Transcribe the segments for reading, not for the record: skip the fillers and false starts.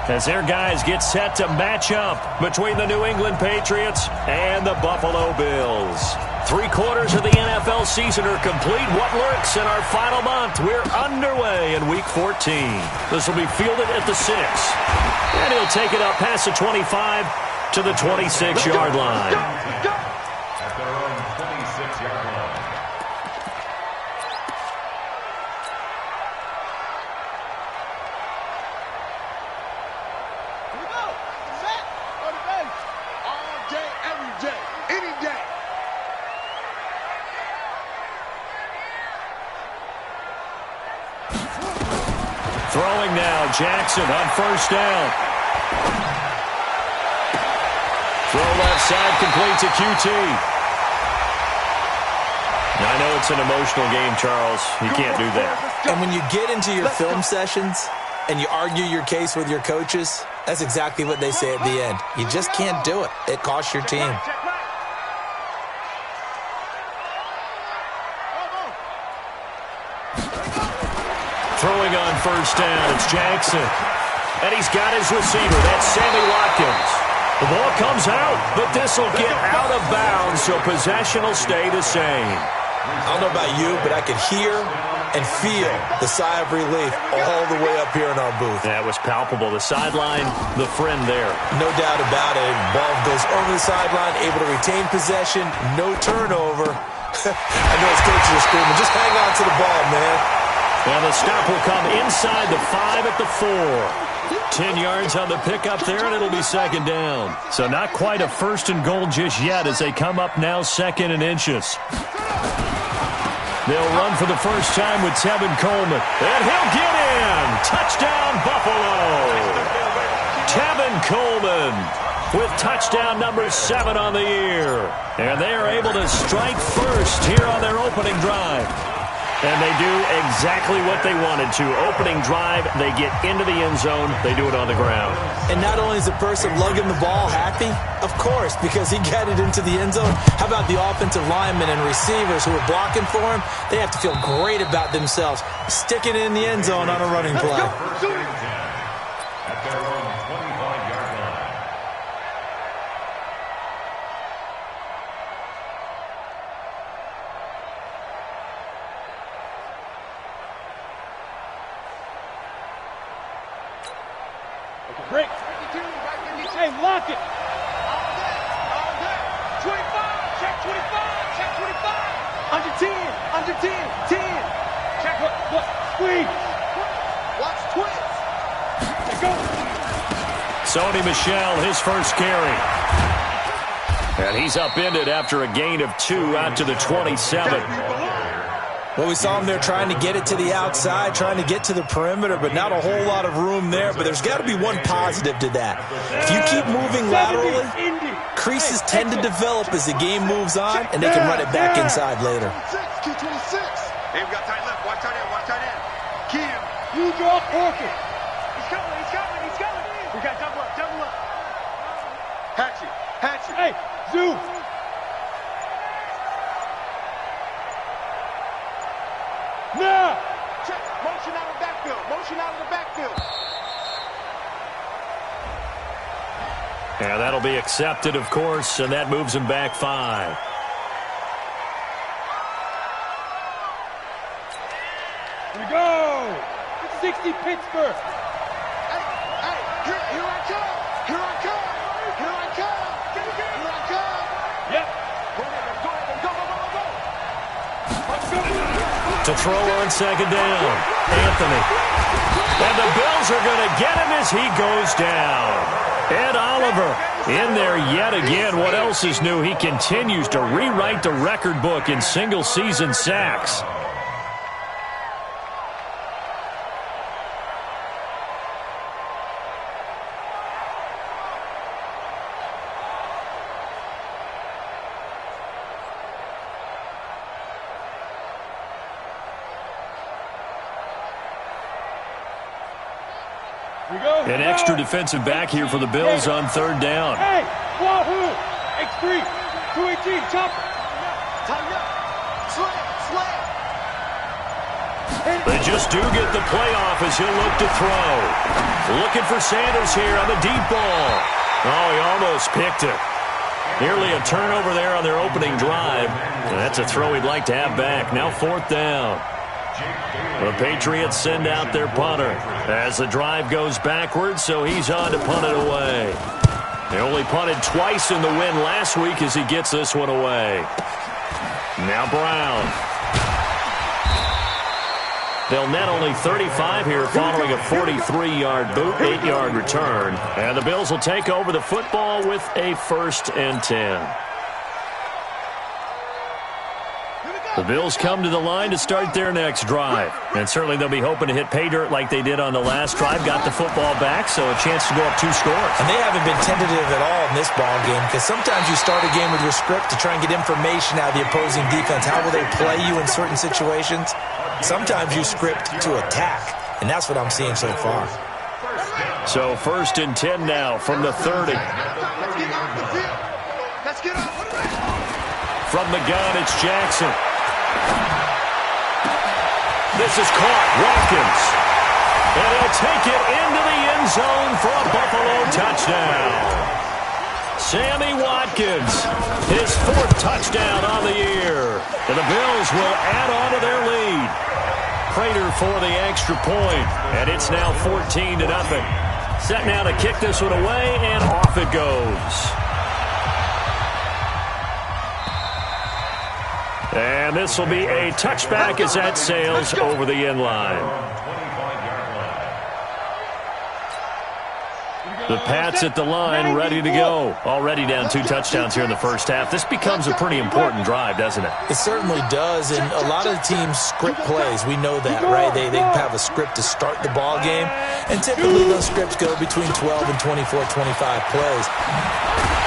as their guys get set to match up between the New England Patriots and the Buffalo Bills. 3/4 of the NFL season are complete. What lurks in our final month? We're underway in Week 14. This will be fielded at the 6. And he'll take it up past the 25 to the 26-yard line. At their own 26-yard line. Throwing now, Jackson on first down. Throw left side, complete to QT. Now, I know it's an emotional game, Charles. You can't do that. And when you get into your film sessions and you argue your case with your coaches, that's exactly what they say at the end. You just can't do it. It costs your team. Throwing on first down, it's Jackson. And he's got his receiver. That's Sammy Watkins. The ball comes out, but this will get out of bounds, so possession will stay the same. I don't know about you, but I could hear and feel the sigh of relief all the way up here in our booth. That was palpable. The sideline, the friend there. No doubt about it. Ball goes over the sideline, able to retain possession, no turnover. I know his coaches are screaming, just hang on to the ball, man. Well, the stop will come inside the 5 at the 4. 10 yards on the pickup there, and it'll be second down. So not quite a first and goal just yet as they come up now second and inches. They'll run for the first time with Tevin Coleman. And he'll get in. Touchdown, Buffalo. Tevin Coleman with touchdown number 7 on the year. And they are able to strike first here on their opening drive. And they do exactly what they wanted to. Opening drive, they get into the end zone. They do it on the ground. And not only is the person lugging the ball happy, of course, because he got it into the end zone. How about the offensive linemen and receivers who are blocking for him? They have to feel great about themselves, sticking it in the end zone on a running play. First and 10 at their own 25-yard line. Break. Hey, lock it. All day. 25. Check 25. Check 25. Under 10. Under 10. 10. Check what? Squeeze. Watch twist. Let go. Sony Michel, his first carry. And he's upended after a gain of 2 out to the 27. Well, we saw him there trying to get it to the outside, trying to get to the perimeter, but not a whole lot of room there. But there's got to be one positive to that. If you keep moving laterally, creases tend to develop as the game moves on, and they can run it back inside later. Key 26. Hey, we got tight left. Watch tight end. Watch tight end. Kim, you draw Orchid. He's coming. He's coming. He's coming. We got double up. Double up. Hatchet. Hatchet. Hey, Zoo. Now! Check. Motion out of the backfield. Motion out of the backfield. Yeah, that'll be accepted, of course, and that moves him back 5. Here we go! 60 Pittsburgh. Hey, here I come. Here I come. Here I come. Here I come. Yep. Go ahead, go ahead, go, go, go, go. Let's go. To throw on second down, Anthony. And the Bills are going to get him as he goes down. Ed Oliver in there yet again. What else is new? He continues to rewrite the record book in single-season sacks. An extra defensive back here for the Bills on third down. Hey, Wahoo! X3, 218, chopper. Tighten up. Slam, slam. They just do get the playoff as he'll look to throw. Looking for Sanders here on the deep ball. Oh, he almost picked it. Nearly a turnover there on their opening drive. And that's a throw he'd like to have back. Now 4th down. The Patriots send out their punter as the drive goes backwards, so he's on to punt it away. They only punted twice in the win last week as he gets this one away. Now Brown. They'll net only 35 here following a 43-yard boot, 8-yard return. And the Bills will take over the football with a 1st and 10. The Bills come to the line to start their next drive. And certainly they'll be hoping to hit pay dirt like they did on the last drive. Got the football back, so a chance to go up 2 scores. And they haven't been tentative at all in this ball game, because sometimes you start a game with your script to try and get information out of the opposing defense. How will they play you in certain situations? Sometimes you script to attack, and that's what I'm seeing so far. So 1st and 10 now from the 30. From the gun, it's Jackson. This is caught. Watkins. And he'll take it into the end zone for a Buffalo touchdown. Sammy Watkins, his 4th touchdown on the year. And the Bills will add on to their lead. Prater for the extra point. And it's now 14-0. Set now to kick this one away, and off it goes. And this will be a touchback as that sails over the end line. The Pats at the line, ready to go. Already down 2 touchdowns here in the first half. This becomes a pretty important drive, doesn't it? It certainly does, and a lot of the teams script plays. We know that, right? They have a script to start the ball game, and typically those scripts go between 12 and 24, 25 plays.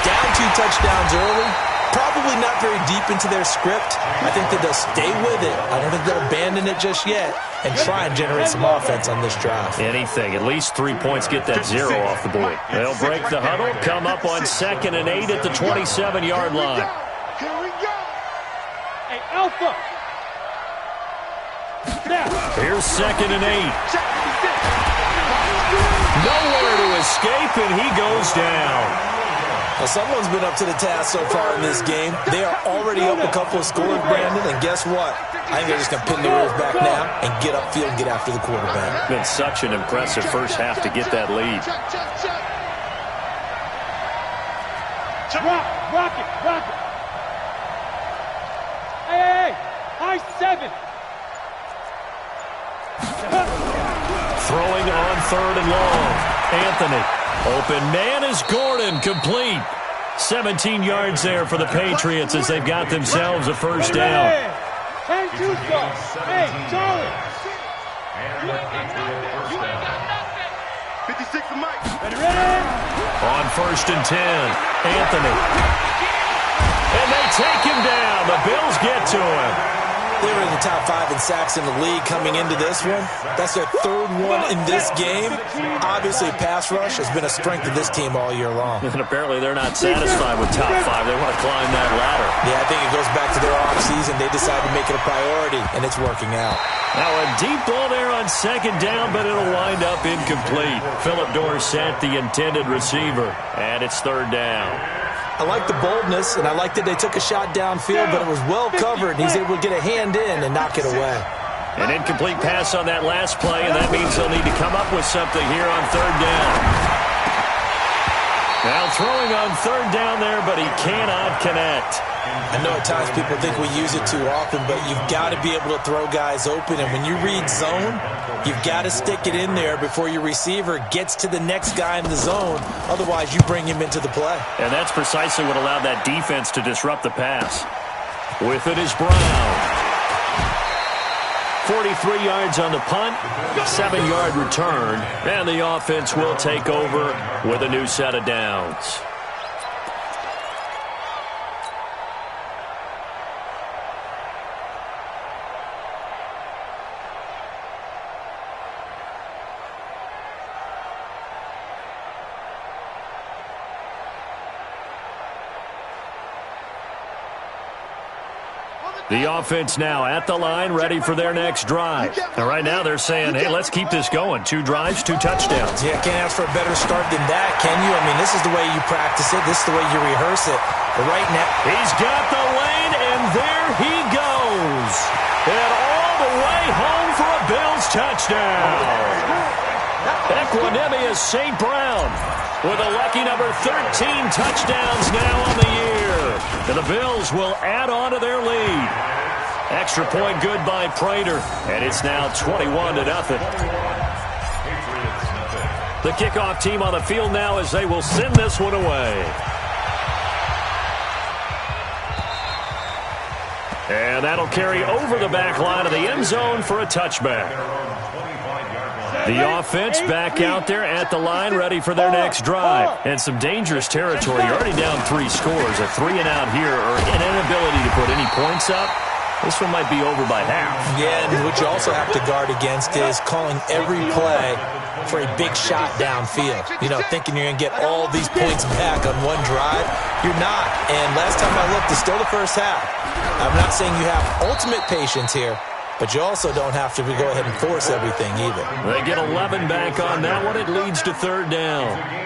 Down 2 touchdowns early. Probably not very deep into their script. I think that they'll stay with it. I don't think they'll abandon it just yet and try and generate some offense on this drive. Anything. At least 3 points, get that 0 off the board. They'll break the huddle, come up on 2nd and 8 at the 27-yard line. Here we go. Hey, Alpha. Here's 2nd and 8. Nowhere to escape, and he goes down. Well, someone's been up to the task so far in this game. They are already up a couple of scores, Brandon, and guess what? I think they're just going to pin their ears back now and get upfield and get after the quarterback. Been such an impressive first half to get that lead. Rock it. Hey, high 7. Throwing on 3rd and long. Anthony. Open man is Gordon, complete. 17 yards there for the Patriots as they've got themselves a 1st down. Hey, Charlie. 56 for Mike. Ready? On 1st and 10, Anthony. And they take him down. The Bills get to him. They were in the top 5 in sacks in the league coming into this one. That's their 3rd one in this game. Obviously, pass rush has been a strength of this team all year long. And apparently they're not satisfied with top 5. They want to climb that ladder. Yeah, I think it goes back to their offseason. They decided to make it a priority, and it's working out. Now a deep ball there on 2nd down, but it'll wind up incomplete. Phillip Dorsett, the intended receiver, and it's 3rd down. I like the boldness, and I like that they took a shot downfield, but it was well covered, and he's able to get a hand in and knock it away. An incomplete pass on that last play, and that means they'll need to come up with something here on 3rd down. Now throwing on 3rd down there, but he cannot connect. I know at times people think we use it too often, but you've got to be able to throw guys open. And when you read zone, you've got to stick it in there before your receiver gets to the next guy in the zone. Otherwise, you bring him into the play. And that's precisely what allowed that defense to disrupt the pass. With it is Brown. 43 yards on the punt, 7-yard return, and the offense will take over with a new set of downs. On the The offense now at the line, ready for their next drive. And right now they're saying, hey, let's keep this going. 2 drives, 2 touchdowns. Yeah, can't ask for a better start than that, can you? I mean, this is the way you practice it. This is the way you rehearse it. But right now, he's got the lane, and there he goes. And all the way home for a Bills touchdown. Equanimous St. Brown with a lucky number 13 touchdowns now on the year. And the Bills will add on to their lead. Extra point good by Prater, and it's now 21-0. The kickoff team on the field now as they will send this one away. And that'll carry over the back line of the end zone for a touchback. The offense back out there at the line, ready for their next drive. And some dangerous territory. You're already down 3 scores. A 3-and-out here, or an inability to put any points up. This one might be over by half. Yeah, and what you also have to guard against is calling every play for a big shot downfield. You know, thinking you're going to get all these points back on one drive. You're not. And last time I looked, it's still the first half. I'm not saying you have ultimate patience here, but you also don't have to go ahead and force everything either. They get 11 back on that one. It leads to 3rd down.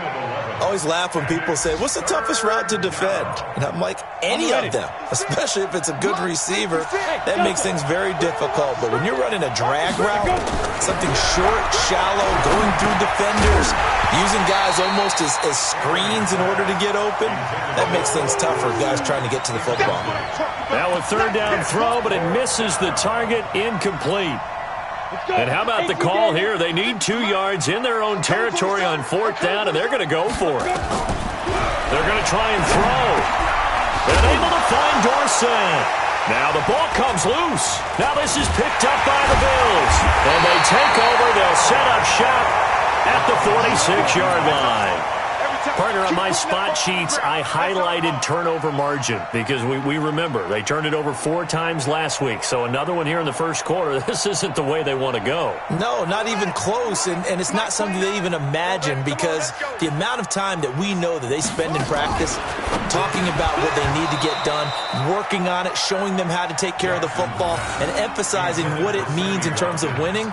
I always laugh when people say, what's the toughest route to defend? And I'm like, any of them, especially if it's a good receiver. That makes things very difficult. But when you're running a drag route, something short, shallow, going through defenders, using guys almost as screens in order to get open, that makes things tough for guys trying to get to the football. Now a 3rd down throw, but it misses the target, incomplete. And how about the call here? They need 2 yards in their own territory on 4th down, and they're going to go for it. They're going to try and throw. They're able to find Dorsett. Now the ball comes loose. Now this is picked up by the Bills. And they take over. They'll set up shop at the 46-yard line. Partner, on my spot sheets, I highlighted turnover margin because we remember they turned it over 4 times last week. So another one here in the first quarter. This isn't the way they want to go. No, not even close. And it's not something they even imagine because the amount of time that we know that they spend in practice talking about what they need to get done, working on it, showing them how to take care of the football, and emphasizing what it means in terms of winning,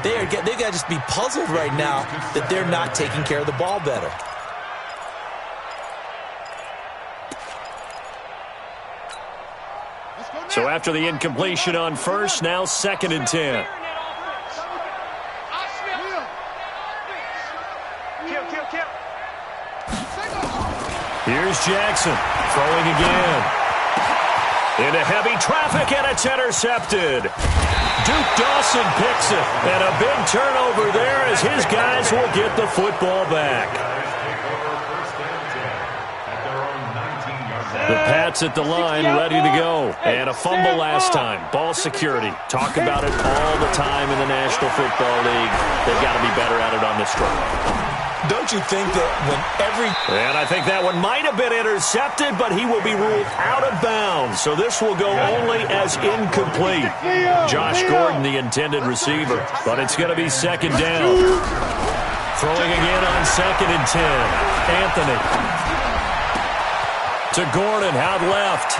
they got to just be puzzled right now that they're not taking care of the ball better. So after the incompletion on first, now 2nd and 10. Here's Jackson throwing again. Into heavy traffic, and it's intercepted. Duke Dawson picks it, and a big turnover there as his guys will get the football back. The Pats at the line, ready to go. And a fumble last time. Ball security. Talk about it all the time in the National Football League. They've got to be better at it on this drive. Don't you think that when And I think that one might have been intercepted, but he will be ruled out of bounds. So this will go only as incomplete. Josh Gordon, the intended receiver. But it's going to be 2nd down. Throwing again on 2nd and 10. Anthony. To Gordon, out left.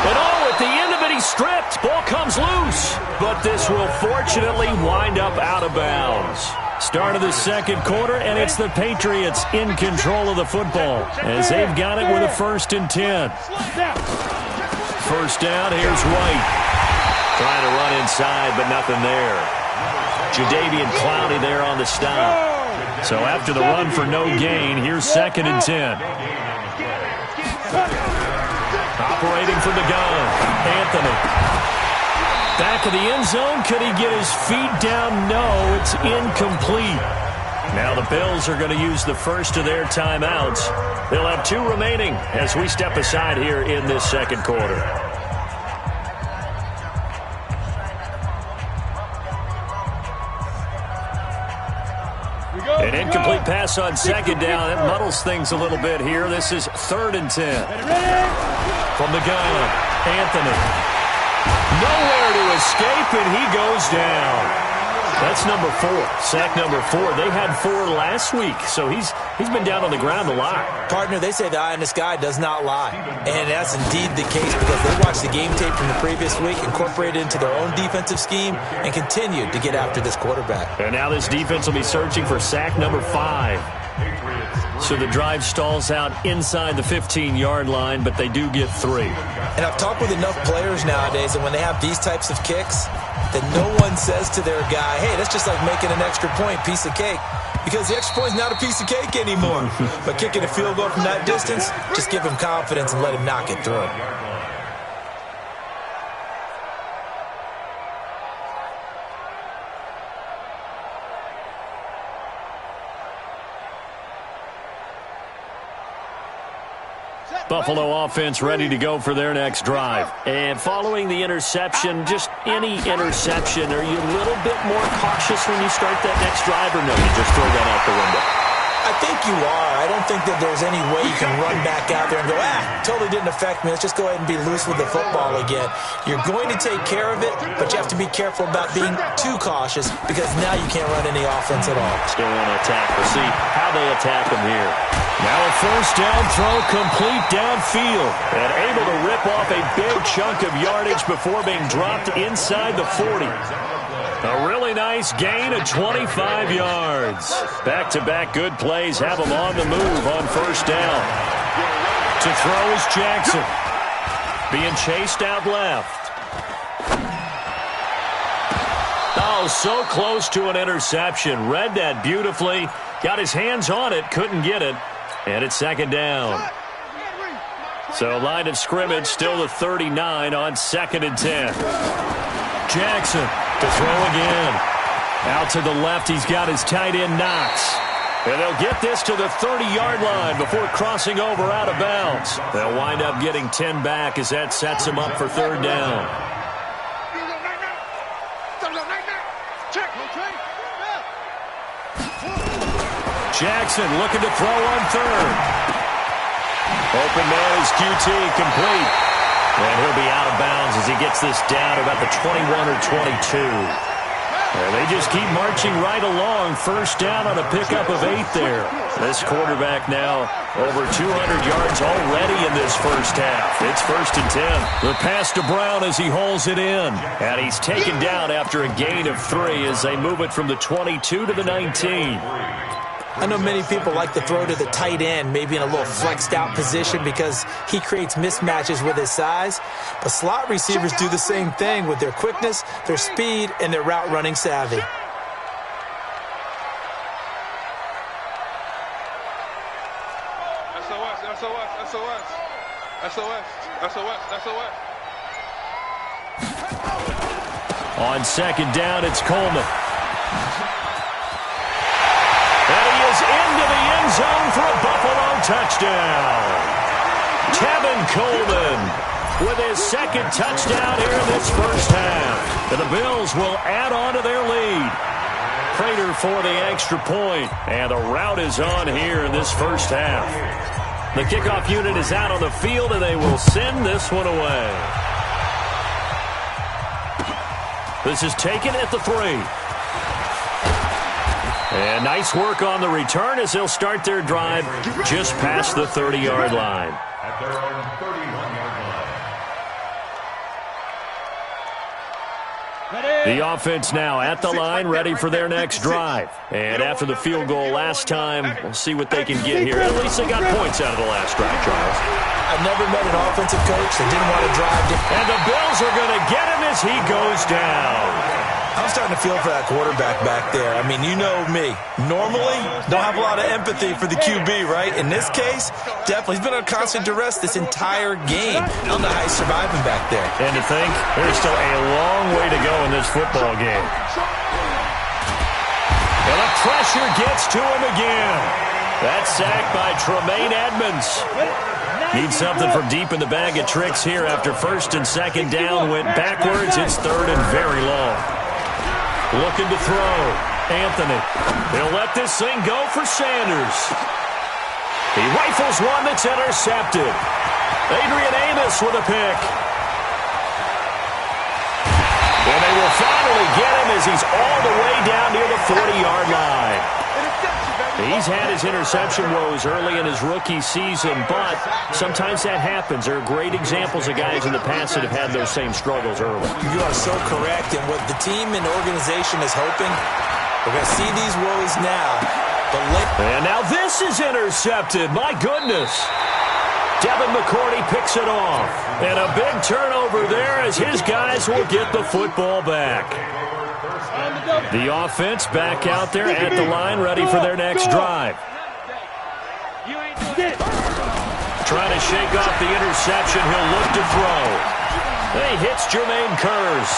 And at the end of it, he's stripped. Ball comes loose. But this will fortunately wind up out of bounds. Start of the 2nd quarter, and it's the Patriots in control of the football as they've got it with a 1st and 10. 1st down, here's White. Trying to run inside, but nothing there. Jadeveon Clowney there on the stop. So after the run for no gain, here's 2nd and 10. Operating from the gun, Anthony. Back of the end zone, could he get his feet down? No, it's incomplete. Now the Bills are going to use the first of their timeouts. They'll have 2 remaining as we step aside here in this 2nd quarter. An incomplete pass on 2nd down. It muddles things a little bit here. This is 3rd and 10. From the gun, Anthony. Nowhere to escape, and he goes down. That's number 4. Sack number 4. They had 4 last week, so he's been down on the ground a lot. Partner, they say the eye in the sky does not lie. And that's indeed the case because they watched the game tape from the previous week, incorporated it into their own defensive scheme, and continued to get after this quarterback. And now this defense will be searching for sack number 5. So the drive stalls out inside the 15-yard line, but they do get 3. And I've talked with enough players nowadays, and when they have these types of kicks, that no one says to their guy, hey, that's just like making an extra point, piece of cake. Because the extra point is not a piece of cake anymore. But kicking a field goal from that distance, just give him confidence and let him knock it through. Buffalo offense ready to go for their next drive. And following the interception, just any interception, are you a little bit more cautious when you start that next drive, or no, you just throw that out the window? I think you are. I don't think that there's any way you can run back out there and go, totally didn't affect me. Let's just go ahead and be loose with the football again. You're going to take care of it, but you have to be careful about being too cautious because now you can't run any offense at all. Still want to attack. We'll see how they attack them here. Now a first down throw complete downfield. And able to rip off a big chunk of yardage before being dropped inside the 40. A really nice gain of 25 yards. Back-to-back good plays have them on the move on first down. To throw is Jackson. Being chased out left. Oh, so close to an interception. Read that beautifully. Got his hands on it, couldn't get it. And it's second down. So line of scrimmage still the 39 on 2nd and 10. Jackson to throw again. Out to the left, he's got his tight end Knox. And they'll get this to the 30-yard line before crossing over out of bounds. They'll wind up getting 10 back as that sets them up for third down. Jackson looking to throw on third. Open man is QT, complete. And he'll be out of bounds as he gets this down to about the 21 or 22. And they just keep marching right along. First down on a pickup of 8 there. This quarterback now over 200 yards already in this first half. It's 1st and 10. The pass to Brown as he holds it in. And he's taken down after a gain of 3 as they move it from the 22 to the 19. I know many people like to throw to the tight end, maybe in a little flexed out position because he creates mismatches with his size. But slot receivers do the same thing with their quickness, their speed, and their route running savvy. SOS, SOS, SOS. SOS, SOS, SOS. On second down, it's Coleman. And he is into the end zone for a Buffalo touchdown. Tevin Coleman with his second touchdown here in this first half. And the Bills will add on to their lead. Prater for the extra point. And the route is on here in this first half. The kickoff unit is out on the field, and they will send this one away. This is taken at the 3. And nice work on the return as they'll start their drive just past the 30-yard line. At their own 31-yard line. The offense now at the line, ready for their next drive. And after the field goal last time, we'll see what they can get here. At least they got points out of the last drive, Charles. I've never met an offensive coach that didn't want to drive. And the Bills are going to get him as he goes down. I'm starting to feel for that quarterback back there. I mean, you know me. Normally, don't have a lot of empathy for the QB, right? In this case, definitely. He's been on constant duress this entire game. I don't know how he's surviving back there. And to think, there's still a long way to go in this football game. And the pressure gets to him again. That sack by Tremaine Edmonds. Needs something from deep in the bag of tricks here after first and second down went backwards. It's third and very long. Looking to throw. Anthony. He'll let this thing go for Sanders. He rifles one that's intercepted. Adrian Amos with a pick. And they will finally finally get him as he's all the way down near the 40-yard line. He's had his interception woes early in his rookie season, but sometimes that happens. There are great examples of guys in the past that have had those same struggles early. You are so correct, and what the team and organization is hoping, we're going to see these woes now. And now this is intercepted. My goodness. Devin McCourty picks it off. And a big turnover there as his guys will get the football back. The offense back out there at the line, ready for their next drive. Trying to shake off the interception. He'll look to throw. He hits Jermaine Kearse.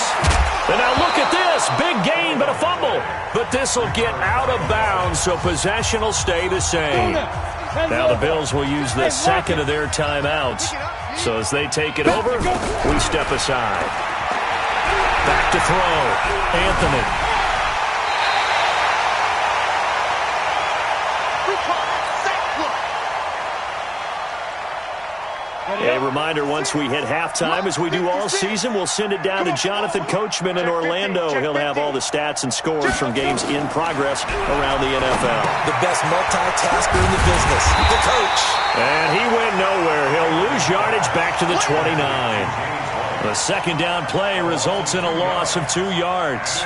And now look at this. Big gain, but a fumble. But this will get out of bounds, so possession will stay the same. Now the Bills will use the second of their timeouts. So as they take it over, we step aside. Back to throw. Anthony. A reminder, once we hit halftime, as we do all season, we'll send it down to Jonathan Coachman in Orlando. He'll have all the stats and scores from games in progress around the NFL. The best multitasker in the business, the coach. And he went nowhere. He'll lose yardage back to the 29. The second down play results in a loss of 2 yards.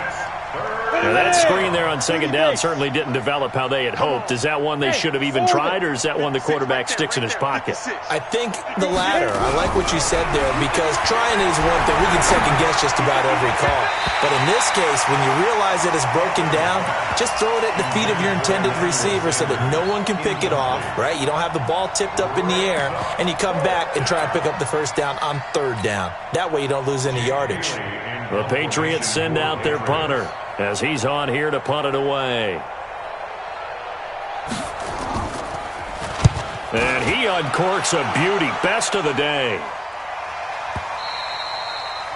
Now that screen there on second down certainly didn't develop how they had hoped. Is that one they should have even tried, or is that one the quarterback sticks in his pocket? I think the latter. I like what you said there, because trying is one thing. We can second-guess just about every call. But in this case, when you realize that it's broken down, just throw it at the feet of your intended receiver so that no one can pick it off, right? You don't have the ball tipped up in the air, and you come back and try and pick up the first down on third down. That way you don't lose any yardage. The Patriots send out their punter as he's on here to punt it away. And he uncorks a beauty. Best of the day.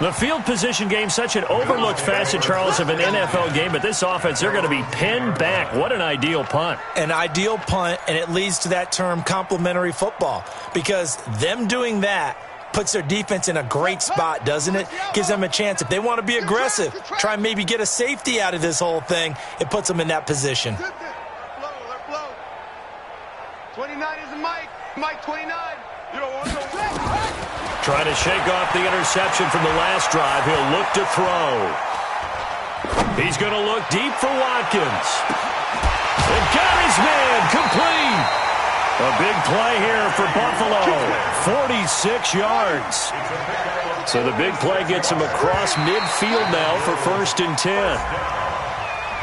The field position game, such an overlooked facet, Charles, of an NFL game, but this offense, they're going to be pinned back. What an ideal punt. An ideal punt, and it leads to that term complementary football, because them doing that puts their defense in a great spot, doesn't it? Gives them a chance. If they want to be aggressive, try and maybe get a safety out of this whole thing, it puts them in that position. 29 is Mike. Mike 29. You don't want to go. Trying to shake off the interception from the last drive. He'll look to throw. He's going to look deep for Watkins. And got his man complete. A big play here for Buffalo. 46 yards. So the big play gets him across midfield now for 1st and 10.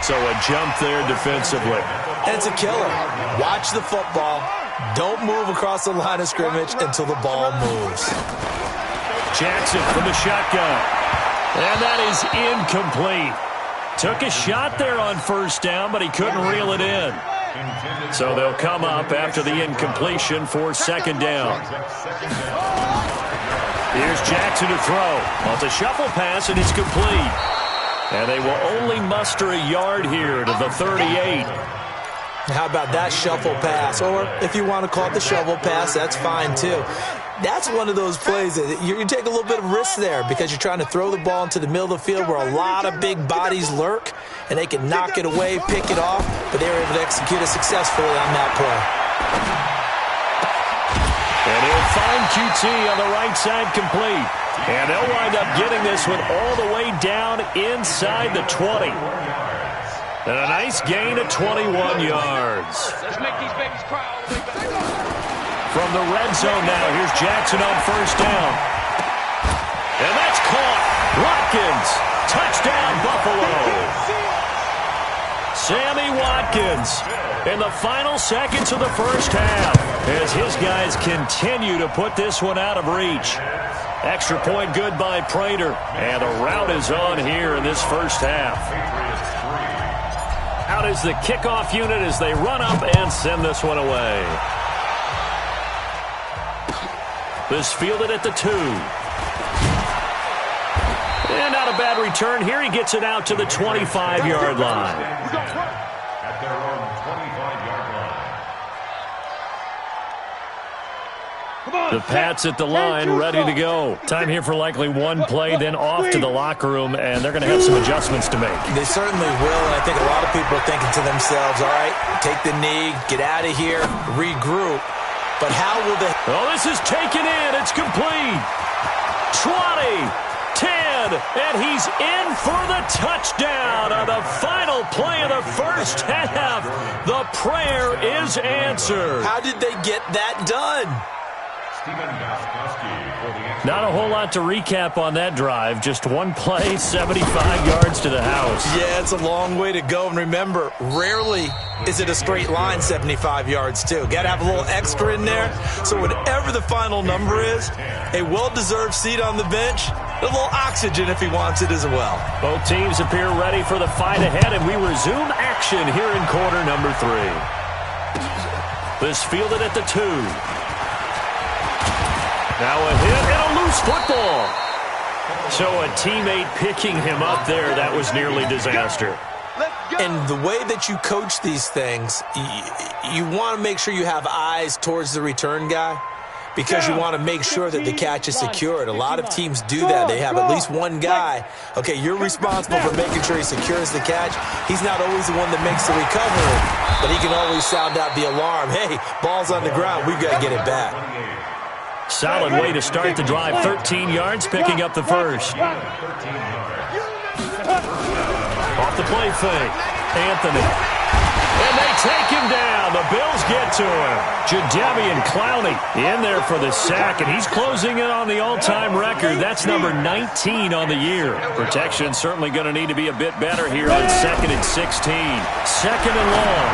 So a jump there defensively. And it's a killer. Watch the football. Don't move across the line of scrimmage until the ball moves. Jackson from the shotgun. And that is incomplete. Took a shot there on first down, but he couldn't reel it in. So they'll come up after the incompletion for second down. Here's Jackson to throw. Well, it's a shuffle pass, and it's complete. And they will only muster a yard here to the 38. How about that shuffle pass? Or if you want to call it the shovel pass, that's fine too. That's one of those plays that you take a little bit of risk there, because you're trying to throw the ball into the middle of the field where a lot of big bodies lurk, and they can knock it away, pick it off, but they were able to execute it successfully on that play. And he'll find QT on the right side complete. And they'll wind up getting this one all the way down inside the 20. And a nice gain of 21 yards. Let's make these babies cry all the way back. From the red zone now, here's Jackson on first down. And that's caught. Watkins, touchdown Buffalo. Sammy Watkins in the final seconds of the first half as his guys continue to put this one out of reach. Extra point good by Prater, and a rout is on here in this first half. Out is the kickoff unit as they run up and send this one away. This fielded at the 2. And not a bad return here. He gets it out to the 25-yard line. At their own 25-yard line. Come on. The Pats at the line, ready to go. Time here for likely one play, then off to the locker room, and they're going to have some adjustments to make. They certainly will, and I think a lot of people are thinking to themselves, all right, take the knee, get out of here, regroup. But how will they... Oh, this is taken in. It's complete. 20. 10, and he's in for the touchdown on the final play of the first half. The prayer is answered. How did they get that done? Not a whole lot to recap on that drive. Just one play, 75 yards to the house. Yeah, it's a long way to go. And remember, rarely is it a straight line 75 yards, too. Got to have a little extra in there. So whatever the final number is, a well-deserved seat on the bench, a little oxygen if he wants it as well. Both teams appear ready for the fight ahead, and we resume action here in quarter number 3. This fielded at the 2. Now a hit and a loose football. So a teammate picking him up there, that was nearly disaster. And the way that you coach these things, you want to make sure you have eyes towards the return guy because you want to make sure that the catch is secured. A lot of teams do that. They have at least one guy. Okay, you're responsible for making sure he secures the catch. He's not always the one that makes the recovery, but he can always sound out the alarm. Hey, ball's on the ground. We've got to get it back. Solid way to start the drive. 13 yards, picking up the first. Off the play fake. Anthony. And they take him down. The Bills get to him. Jadeveon Clowney in there for the sack, and he's closing in on the all-time record. That's number 19 on the year. Protection certainly going to need to be a bit better here on 2nd and 16. 2nd and long.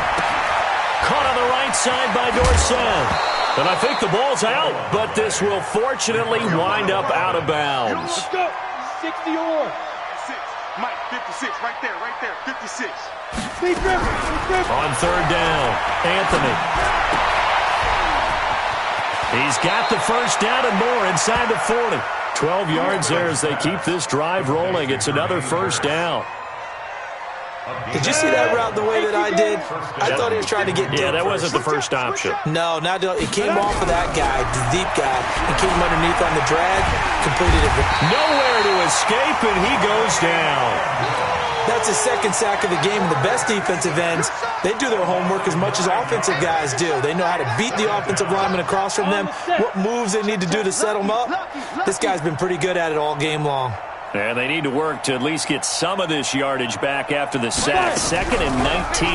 Caught on the right side by Dorsett. And I think the ball's out, but this will fortunately wind up out of bounds. Let's go. 60 or. 56. Mike, 56. Right there. 56. On 3rd down, Anthony. He's got the first down and more inside the 40. 12 yards there as they keep this drive rolling. It's another first down. Did you see that route the way that I did? I thought he was trying to get deep. Yeah, that wasn't the first option. No, it came off of that guy, the deep guy, and came underneath on the drag, completed it. Nowhere to escape, and he goes down. That's his 2nd sack of the game. The best defensive ends, they do their homework as much as offensive guys do. They know how to beat the offensive lineman across from them, what moves they need to do to set them up. This guy's been pretty good at it all game long. And they need to work to at least get some of this yardage back after the sack. 2nd and 19.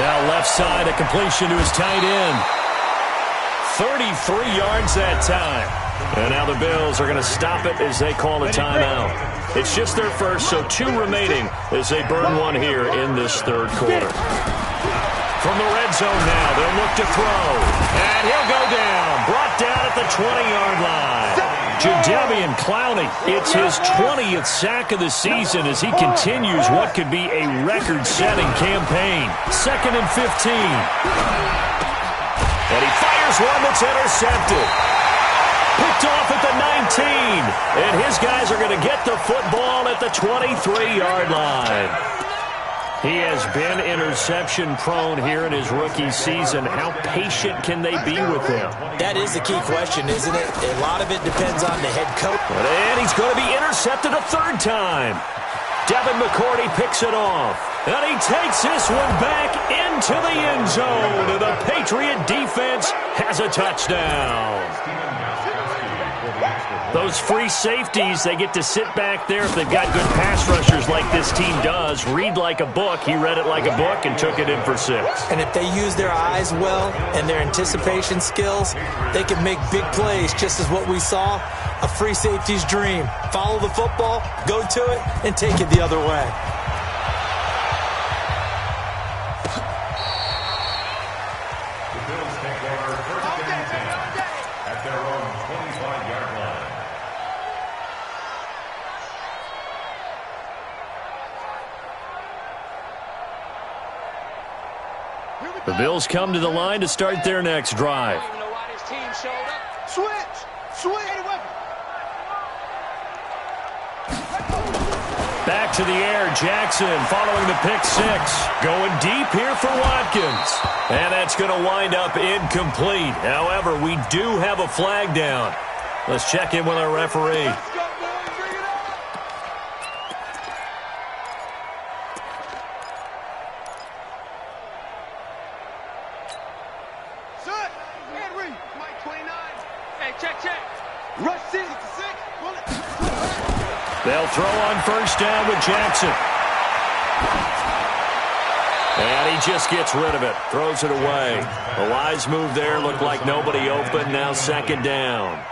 Now left side, a completion to his tight end. 33 yards that time. And now the Bills are going to stop it as they call a timeout. It's just their first, so 2 remaining as they burn one here in this 3rd quarter. From the red zone now, they'll look to throw. And he'll go down. Brought down at the 20-yard line. Jadeveon Clowney, it's his 20th sack of the season as he continues what could be a record-setting campaign. 2nd and 15. And he fires one that's intercepted. Picked off at the 19. And his guys are going to get the football at the 23-yard line. He has been interception-prone here in his rookie season. How patient can they be with him? That is the key question, isn't it? A lot of it depends on the head coach. And he's going to be intercepted a 3rd time. Devin McCourty picks it off. And he takes this one back into the end zone. And the Patriot defense has a touchdown. Those free safeties, they get to sit back there if they've got good pass rushers like this team does. Read like a book. He read it like a book and took it in for 6. And if they use their eyes well and their anticipation skills, they can make big plays, just as what we saw, a free safety's dream. Follow the football, go to it, and take it the other way. The Bills come to the line to start their next drive. I don't even know why this team showed up. Switch! Back to the air, Jackson following the pick six. Going deep here for Watkins. And that's going to wind up incomplete. However, we do have a flag down. Let's check in with our referee. They'll throw on first down with Jackson. And he just gets rid of it. Throws it away. A wise move there. Looked like nobody open. Now second down.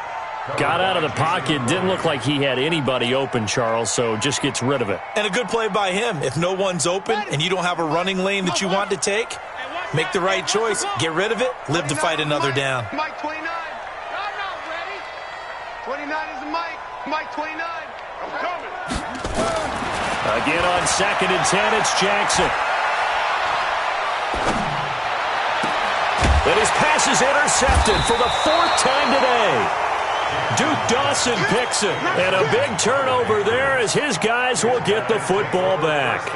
Got out of the pocket. Didn't look like he had anybody open, Charles, so just gets rid of it. And a good play by him. If no one's open and you don't have a running lane that you want to take, make the right choice. Get rid of it. Live to fight another down. Mike 29. I'm not ready. 29 is Mike. Mike 29. I'm coming. Again on second and 10, it's Jackson. But his pass is intercepted for the fourth time today. Duke Dawson picks it. And a big turnover there as his guys will get the football back.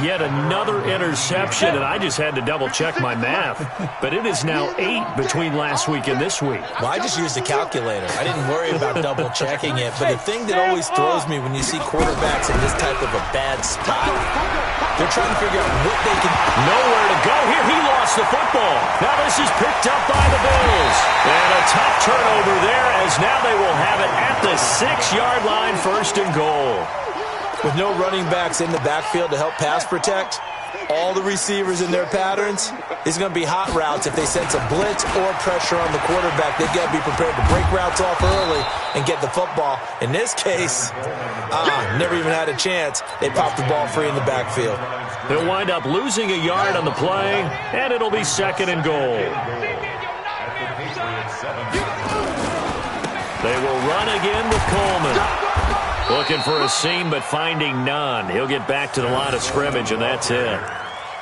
Yet another interception, and I just had to double-check my math. But it is now 8 between last week and this week. Well, I just used a calculator. I didn't worry about double-checking it. But the thing that always throws me when you see quarterbacks in this type of a bad spot, they're trying to figure out what they can... Nowhere to go here. He lost the football. Now this is picked up by the Bills. And a tough turnover there as now they will have it at the 6-yard line, first and goal. With no running backs in the backfield to help pass protect, all the receivers in their patterns, it's going to be hot routes. If they sense a blitz or pressure on the quarterback, they've got to be prepared to break routes off early and get the football. In this case, never even had a chance. They popped the ball free in the backfield. They'll wind up losing a yard on the play, and it'll be second and goal. They will run again with Coleman. Looking for a seam, but finding none. He'll get back to the line of scrimmage, and that's it.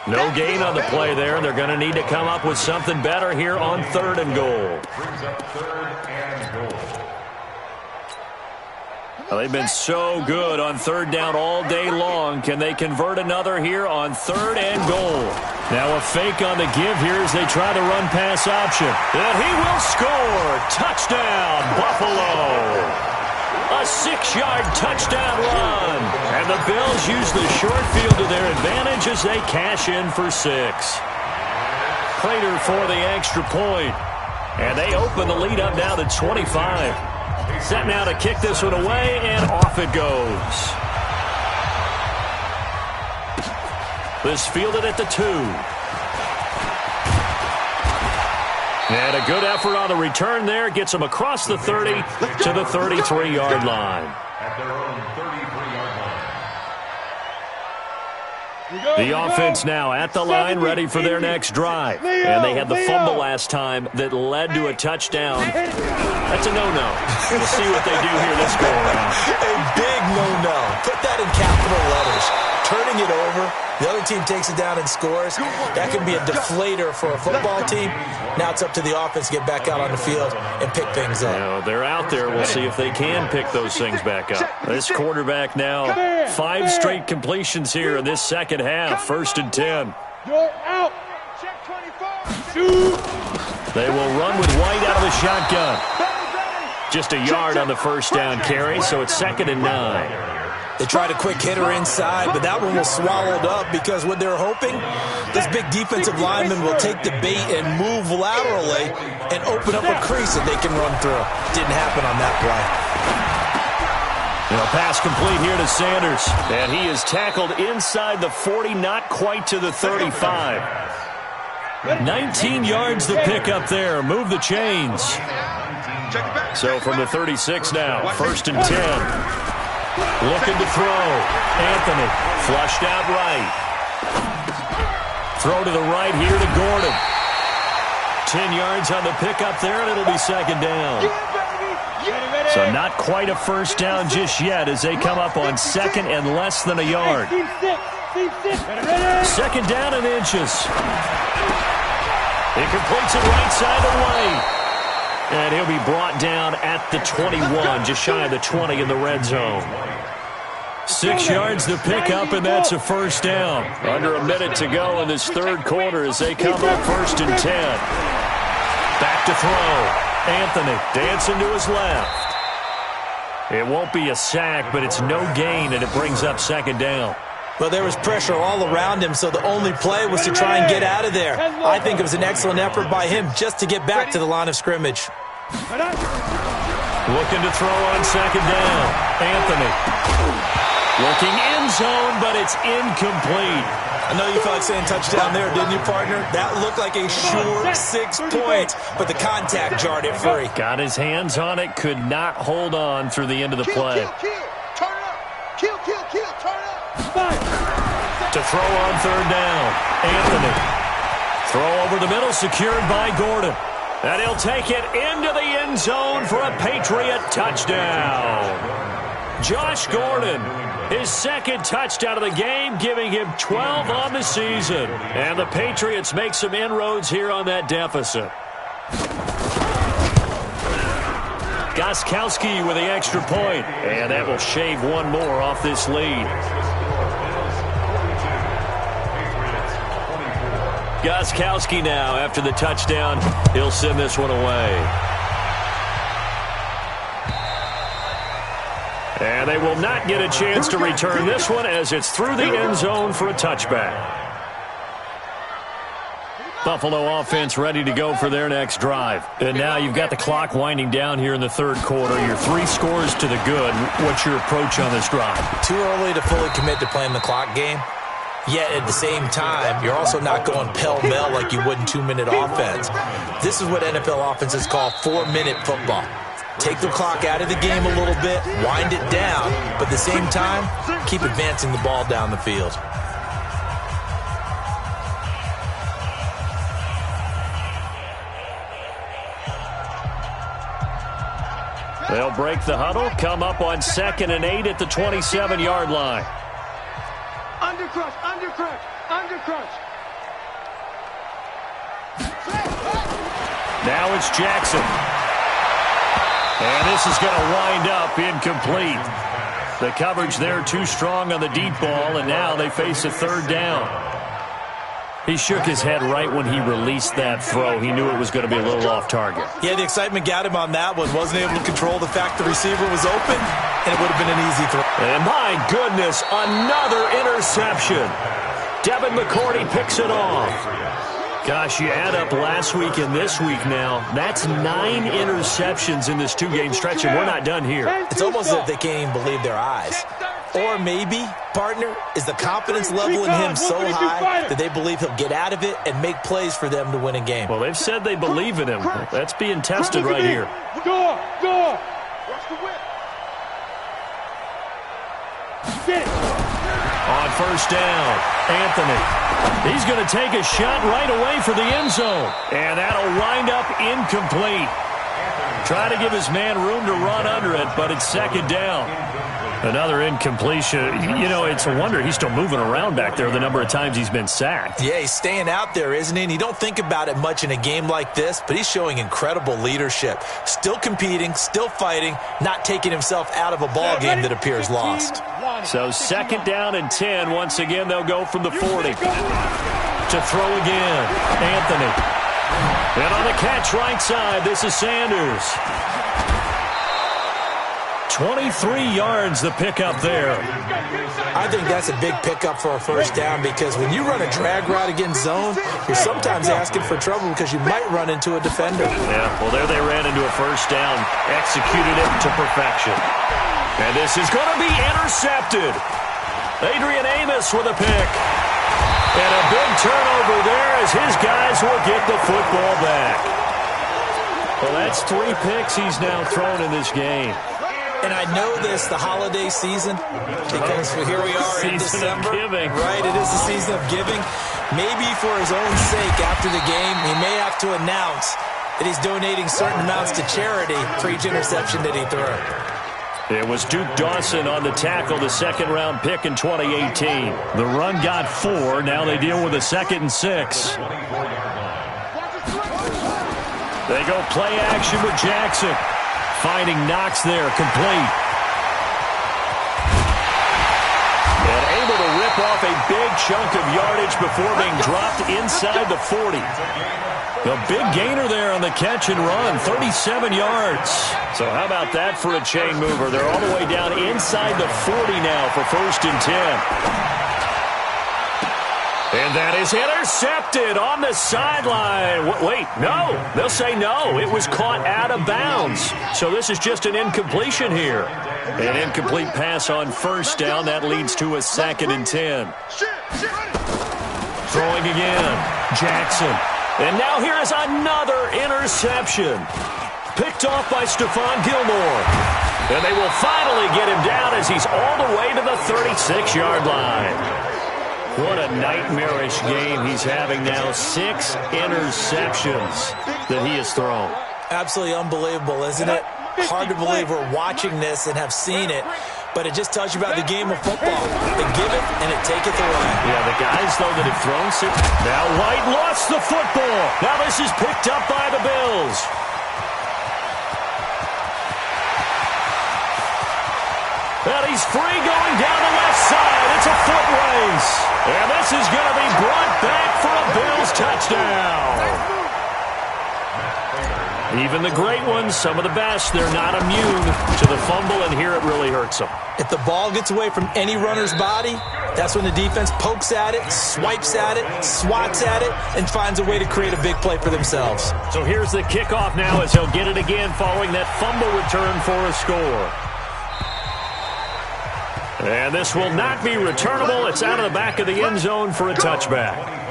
No gain on the play there. They're going to need to come up with something better here on third and goal. Well, they've been so good on third down all day long. Can they convert another here on third and goal? Now a fake on the give here as they try the run-pass option. And he will score. Touchdown, Buffalo. A 6-yard touchdown run. And the Bills use the short field to their advantage as they cash in for 6. Prater for the extra point. And they open the lead up now to 25. Set now to kick this one away, and off it goes. This fielded at the 2. And a good effort on the return there. Gets them across the 30 to the 33-yard line. At their own 33-yard line. The offense now at the line, ready for their next drive. And they had the fumble last time that led to a touchdown. That's a no-no. We'll see what they do here this go around. A big no-no. Put that in capital letters. Turning it over, the other team takes it down and scores. That can be a deflator for a football team. Now it's up to the offense to get back out on the field and pick things up. Now, they're out there. We'll see if they can pick those things back up. This quarterback now, 5 straight completions here in this second half. First and 10. You're out. Check 24. They will run with White out of the shotgun. Just a yard on the first down carry, so it's second and 9. They tried a quick hitter inside, but that one was swallowed up because what they're hoping, this big defensive lineman will take the bait and move laterally and open up a crease that they can run through. Didn't happen on that play. And a pass complete here to Sanders. And he is tackled inside the 40, not quite to the 35. 19 yards to pick up there. Move the chains. So from the 36 now, first and 10. Looking to throw. Anthony flushed out right. Throw to the right here to Gordon. 10 yards on the pickup there, and it'll be second down. So not quite a first down just yet as they come up on second and less than a yard. Second down and inches. He completes it right side of White. And he'll be brought down at the 21, just shy of the 20 in the red zone. 6 yards to pick up, and that's a first down. Under a minute to go in this third quarter as they come up 1st and 10. Back to throw. Anthony dancing to his left. It won't be a sack, but it's no gain, and it brings up 2nd down. Well, there was pressure all around him, so the only play was to try and get out of there. I think it was an excellent effort by him just to get back to the line of scrimmage. Looking to throw on 2nd down. Anthony. Looking end zone, but it's incomplete. I know you felt like saying touchdown there, didn't you, partner? That looked like a sure 6 points, but the contact jarred it free. Got his hands on it, could not hold on through the end of the play. Turn it up. Turn it up. To throw on 3rd down. Anthony. Throw over the middle, secured by Gordon. And he'll take it into the end zone for a Patriot touchdown. Josh Gordon, his 2nd touchdown of the game, giving him 12 on the season. And the Patriots make some inroads here on that deficit. Gostkowski with the extra point. And that will shave one more off this lead. Gostkowski now, after the touchdown, he'll send this one away. And they will not get a chance to return this one as it's through the end zone for a touchback. Buffalo offense ready to go for their next drive. And now you've got the clock winding down here in the third quarter. Your 3 scores to the good. What's your approach on this drive? Too early to fully commit to playing the clock game. Yet at the same time, you're also not going pell-mell like you would in 2-minute offense. This is what NFL offenses call 4-minute football. Take the clock out of the game a little bit, wind it down, but at the same time, keep advancing the ball down the field. They'll break the huddle, come up on 2nd and 8 at the 27-yard line. Undercrush. Now it's Jackson. And this is going to wind up incomplete. The coverage there too strong on the deep ball, and now they face a 3rd down. He shook his head right when he released that throw. He knew it was going to be a little off target. Yeah, the excitement got him on that one. Wasn't able to control the fact the receiver was open, and it would have been an easy throw. And my goodness, another interception. Devin McCourty picks it off. Gosh, you add up last week and this week now. That's 9 interceptions in this 2-game stretch, and we're not done here. It's almost as if they can't even believe their eyes. Or maybe, partner, is the confidence level in him so high that they believe he'll get out of it and make plays for them to win a game. Well, they've said they believe in him. That's being tested right here. Go. Watch the whip. On 1st down, Anthony. He's going to take a shot right away for the end zone. And that'll wind up incomplete. Try to give his man room to run under it, but it's 2nd down. Another incompletion. You know, it's a wonder he's still moving around back there the number of times he's been sacked. Yeah, he's staying out there, isn't he? And you don't think about it much in a game like this, but he's showing incredible leadership. Still competing, still fighting, not taking himself out of a ball game that appears lost. So 2nd down and 10. Once again, they'll go from the 40. To throw again. Anthony. And on the catch right side, this is Sanders. 23 yards the pickup there. I think that's a big pickup for a 1st down because when you run a drag route against zone, you're sometimes asking for trouble because you might run into a defender. Yeah, well, there they ran into a 1st down, executed it to perfection. And this is going to be intercepted. Adrian Amos with a pick. And a big turnover there as his guys will get the football back. Well, that's 3 picks he's now thrown in this game. And I know this, the holiday season, because here we are in December. Giving. Right, it is the season of giving. Maybe for his own sake after the game, he may have to announce that he's donating certain amounts to charity for each interception that he threw. It was Duke Dawson on the tackle, the 2nd-round pick in 2018. The run got 4. Now they deal with a 2nd and 6. They go play action with Jackson. Finding Knox there, complete. chip off a big chunk of yardage before being dropped inside the 40. A big gainer there on the catch and run, 37 yards. So how about that for a chain mover? They're all the way down inside the 40 now for 1st and 10. And that is intercepted on the sideline. Wait, no. They'll say no. It was caught out of bounds. So this is just an incompletion here. An incomplete pass on 1st down. That leads to a 2nd and 10. Throwing again. Jackson. And now here is another interception. Picked off by Stephon Gilmore. And they will finally get him down as he's all the way to the 36-yard line. What a nightmarish game he's having now. 6 interceptions that he has thrown. Absolutely unbelievable, isn't it? Hard to believe we're watching this and have seen it, but it just tells you about the game of football. They give it and it taketh away. Yeah, the guys, though, that have thrown 6. Now White lost the football. Now this is picked up by the Bills. And he's free going down the left side. It's a foot race. And this is going to be brought back for a Bills touchdown. Even the great ones, some of the best, they're not immune to the fumble, and here it really hurts them. If the ball gets away from any runner's body, that's when the defense pokes at it, swipes at it, swats at it, and finds a way to create a big play for themselves. So here's the kickoff now as he'll get it again following that fumble return for a score. And this will not be returnable. It's out of the back of the end zone for a touchback.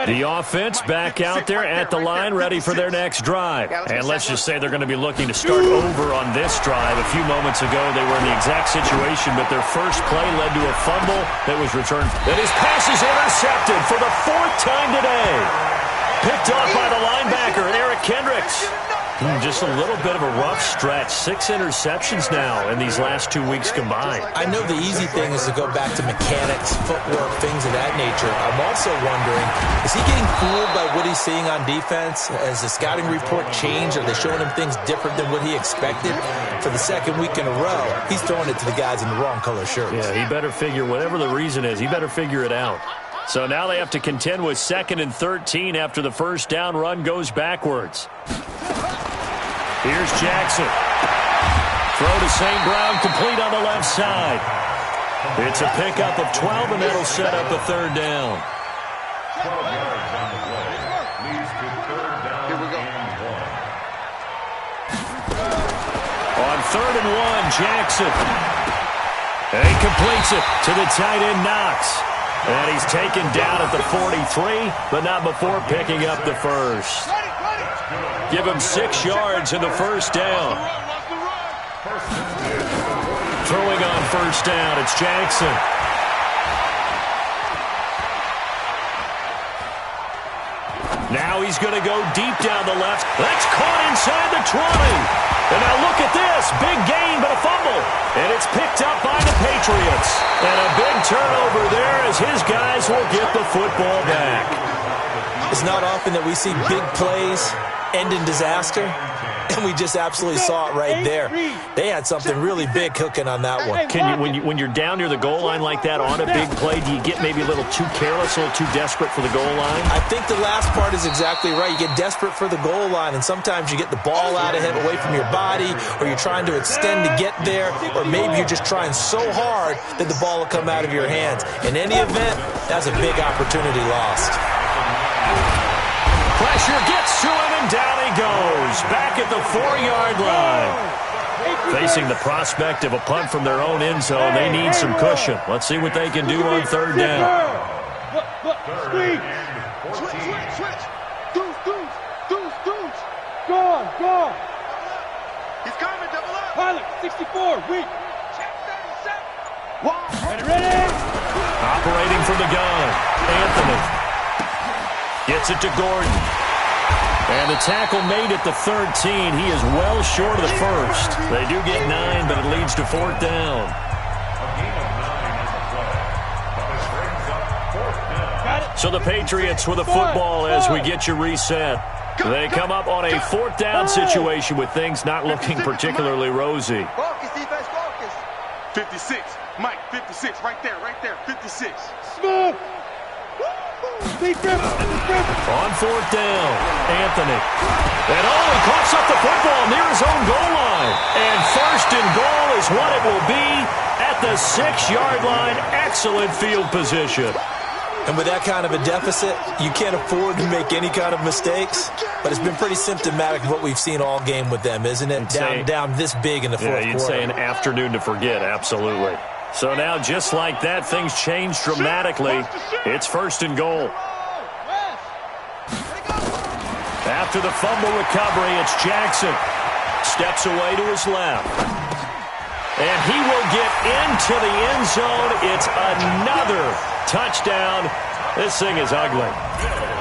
The offense back out there at the line, ready for their next drive. And let's just say they're going to be looking to start over on this drive. A few moments ago, they were in the exact situation, but their first play led to a fumble that was returned. And his pass is intercepted for the 4th time today. Picked off by the linebacker, Eric Kendricks. Just a little bit of a rough stretch. 6 interceptions now in these last 2 weeks combined. I know the easy thing is to go back to mechanics, footwork, things of that nature. I'm also wondering, is he getting fooled by what he's seeing on defense? Has the scouting report changed? Are they showing him things different than what he expected? For the 2nd week in a row, he's throwing it to the guys in the wrong color shirts. Yeah, he better figure, whatever the reason is, he better figure it out. So now they have to contend with 2nd and 13 after the first down run goes backwards. Here's Jackson. Throw to St. Brown, complete on the left side. It's a pickup of 12, and that'll set up a 3rd down. 12 yards on the play. Leads to 3rd down. Here we go. On 3rd and 1, Jackson. And he completes it to the tight end, Knox. And he's taken down at the 43, but not before picking up the first. Give him 6 yards in the first down. Throwing on first down, it's Jackson. Now he's going to go deep down the left. That's caught inside the 20. And now look at this. Big gain, but a fumble. And it's picked up by the Patriots. And a big turnover there as his guys will get the football back. It's not often that we see big plays end in disaster, and we just absolutely saw it right there. They had something really big cooking on that one. Can you, when you're down near the goal line like that on a big play, do you get maybe a little too careless, a little too desperate for the goal line? I think the last part is exactly right. You get desperate for the goal line, and sometimes you get the ball out of it away from your body, or you're trying to extend to get there, or maybe you're just trying so hard that the ball will come out of your hands. In any event, that's a big opportunity lost. Pressure gets to him, and down he goes. Back at the 4-yard line. Facing the prospect of a punt from their own end zone, they need some cushion. Let's see what they can do on 3rd down. Switch. Deuce. Gone. He's coming, double up. Pilot, 64, weak. Check 37. Ready. Operating from the gun, Anthony. Gets it to Gordon. And the tackle made at the 13. He is well short of the first. They do get 9, but it leads to 4th down. So the Patriots with a football as we get you reset. They come up on a 4th down situation with things not looking particularly rosy. Focus, defense, focus. 56. Mike, 56. Right there, 56. Smooth. Big grip. On fourth down, Anthony. And he coughs up the football near his own goal line. And first and goal is what it will be at the 6-yard line. Excellent field position. And with that kind of a deficit, you can't afford to make any kind of mistakes. But it's been pretty symptomatic of what we've seen all game with them, isn't it? Down this big in the fourth quarter. You'd say an afternoon to forget, absolutely. So now, just like that, things change dramatically. It's first and goal. After the fumble recovery, it's Jackson. Steps away to his left. And he will get into the end zone. It's another touchdown. This thing is ugly.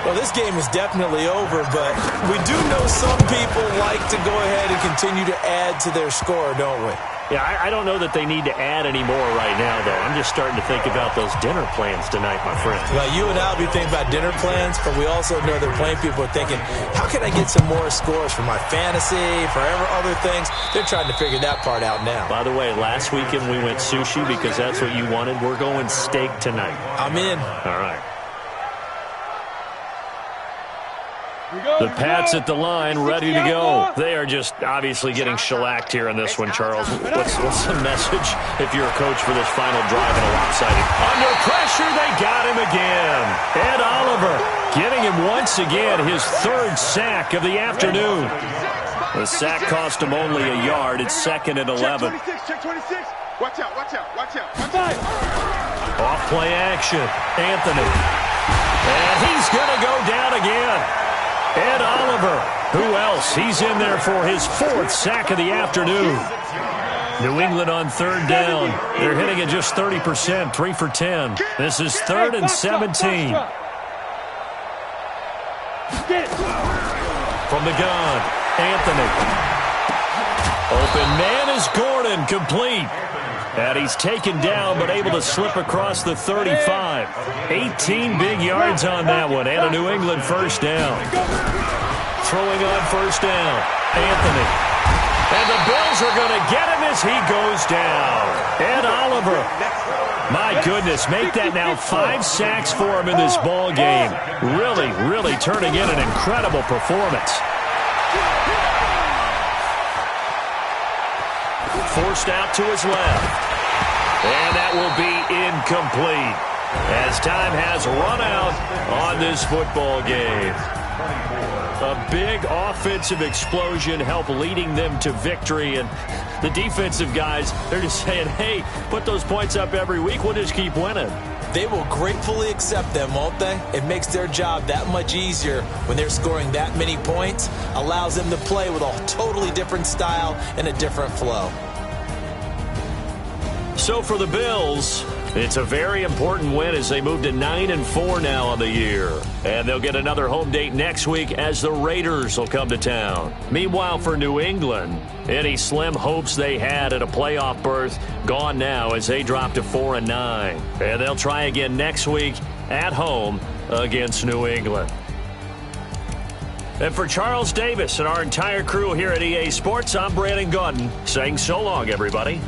Well, this game is definitely over, but we do know some people like to go ahead and continue to add to their score, don't we? Yeah, I don't know that they need to add any more right now, though. I'm just starting to think about those dinner plans tonight, my friend. Well, you and I will be thinking about dinner plans, but we also know that plenty of people are thinking, how can I get some more scores for my fantasy, for other things? They're trying to figure that part out now. By the way, last weekend we went sushi because that's what you wanted. We're going steak tonight. I'm in. All right. The Pats at the line, ready to go. They are just obviously getting shellacked here in this one, Charles. What's the message if you're a coach for this final drive in a lopsided? Under pressure, they got him again. Ed Oliver getting him once again, his third sack of the afternoon. The sack cost him only a yard. It's second and 11. Check 26. Watch out. Off play action. Anthony. And he's going to go down again. Ed Oliver. Who else? He's in there for his fourth sack of the afternoon. New England on third down. They're hitting at just 30%, 3 for 10. This is 3rd and 17. From the gun, Anthony. Open man is Gordon, complete. And he's taken down, but able to slip across the 35. 18 big yards on that one, and a New England first down. Throwing on first down, Anthony. And the Bills are going to get him as he goes down. Ed Oliver. My goodness, make that now 5 sacks for him in this ball game. Really turning in an incredible performance. Forced out to his left. And that will be incomplete as time has run out on this football game. A big offensive explosion helped leading them to victory. And the defensive guys, they're just saying, hey, put those points up every week. We'll just keep winning. They will gratefully accept them, won't they? It makes their job that much easier when they're scoring that many points. Allows them to play with a totally different style and a different flow. So for the Bills, it's a very important win as they move to 9-4 now on the year. And they'll get another home date next week as the Raiders will come to town. Meanwhile, for New England, any slim hopes they had at a playoff berth gone now as they drop to 4-9. And they'll try again next week at home against New England. And for Charles Davis and our entire crew here at EA Sports, I'm Brandon Gaudin saying so long, everybody.